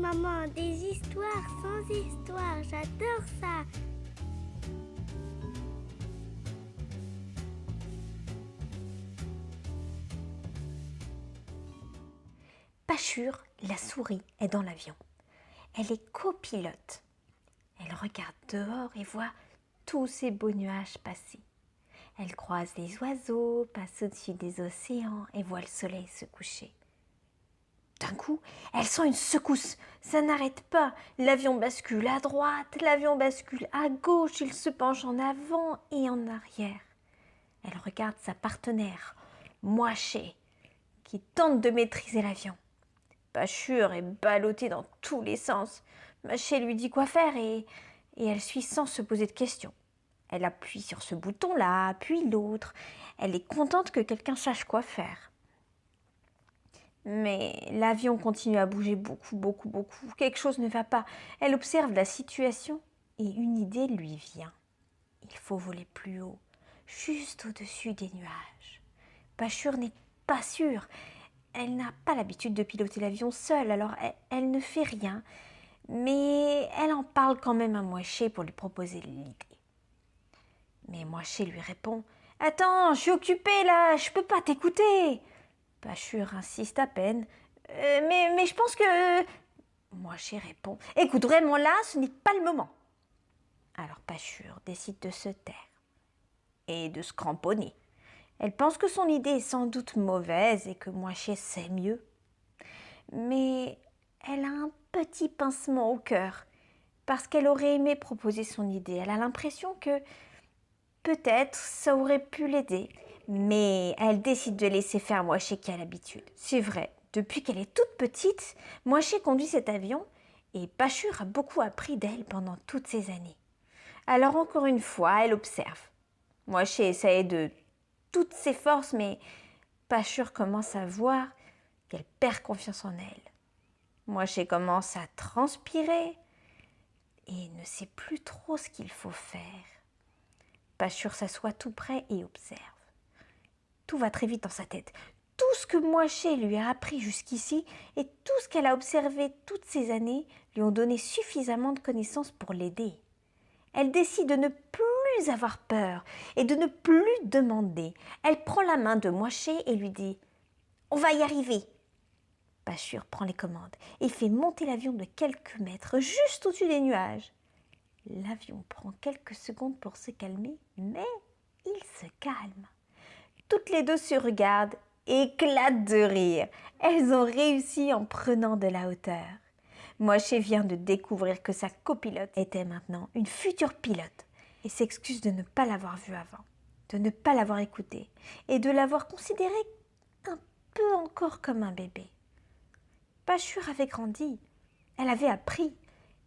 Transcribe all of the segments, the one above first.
maman, des histoires sans histoire, j'adore ça. Pachur, la souris, est dans l'avion. Elle est copilote. Elle regarde dehors et voit tous ces beaux nuages passer. Elle croise les oiseaux, passe au-dessus des océans et voit le soleil se coucher. D'un coup, elle sent une secousse. Ça n'arrête pas. L'avion bascule à droite, l'avion bascule à gauche. Il se penche en avant et en arrière. Elle regarde sa partenaire, Moaché, qui tente de maîtriser l'avion. Pachur est ballottée dans tous les sens. Moaché lui dit quoi faire et elle suit sans se poser de questions. Elle appuie sur ce bouton-là, puis l'autre. Elle est contente que quelqu'un sache quoi faire. Mais l'avion continue à bouger beaucoup. Quelque chose ne va pas. Elle observe la situation et une idée lui vient. Il faut voler plus haut, juste au-dessus des nuages. Pachur n'est pas sûre. Elle n'a pas l'habitude de piloter l'avion seule, alors elle ne fait rien. Mais elle en parle quand même à Moaché pour lui proposer l'idée. Mais Moaché lui répond « Attends, je suis occupée là, je peux pas t'écouter !» Pachur insiste à peine. Mais je pense que... Moaché répond. Écoute, vraiment là, ce n'est pas le moment. Alors Pachur décide de se taire et de se cramponner. Elle pense que son idée est sans doute mauvaise et que Moaché sait mieux. Mais elle a un petit pincement au cœur parce qu'elle aurait aimé proposer son idée. Elle a l'impression que peut-être ça aurait pu l'aider. Mais elle décide de laisser faire Moaché qui a l'habitude. C'est vrai, depuis qu'elle est toute petite, Moaché conduit cet avion et Pachur a beaucoup appris d'elle pendant toutes ces années. Alors encore une fois, elle observe. Moaché essaye de toutes ses forces, mais Pachur commence à voir qu'elle perd confiance en elle. Moaché commence à transpirer et ne sait plus trop ce qu'il faut faire. Pachur s'assoit tout près et observe. Tout va très vite dans sa tête. Tout ce que Moaché lui a appris jusqu'ici et tout ce qu'elle a observé toutes ces années lui ont donné suffisamment de connaissances pour l'aider. Elle décide de ne plus avoir peur et de ne plus demander. Elle prend la main de Moaché et lui dit « On va y arriver !» Pachur prend les commandes et fait monter l'avion de quelques mètres juste au-dessus des nuages. L'avion prend quelques secondes pour se calmer, mais il se calme. Toutes les deux se regardent et éclatent de rire. Elles ont réussi en prenant de la hauteur. Moaché vient de découvrir que sa copilote était maintenant une future pilote et s'excuse de ne pas l'avoir vue avant, de ne pas l'avoir écoutée et de l'avoir considérée un peu encore comme un bébé. Pachur avait grandi, elle avait appris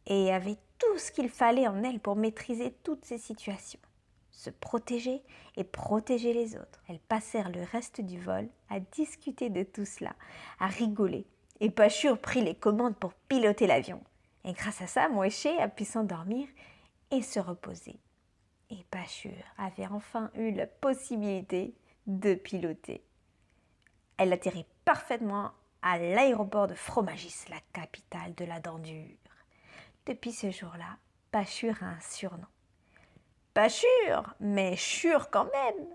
et avait tout ce qu'il fallait en elle pour maîtriser toutes ces situations. Se protéger et protéger les autres. Elles passèrent le reste du vol à discuter de tout cela, à rigoler. Et Pachur prit les commandes pour piloter l'avion. Et grâce à ça, Moaché a pu s'endormir et se reposer. Et Pachur avait enfin eu la possibilité de piloter. Elle atterrit parfaitement à l'aéroport de Fromagis, la capitale de la dent dure. Depuis ce jour-là, Pachur a un surnom. Pas sûr, mais sûr quand même.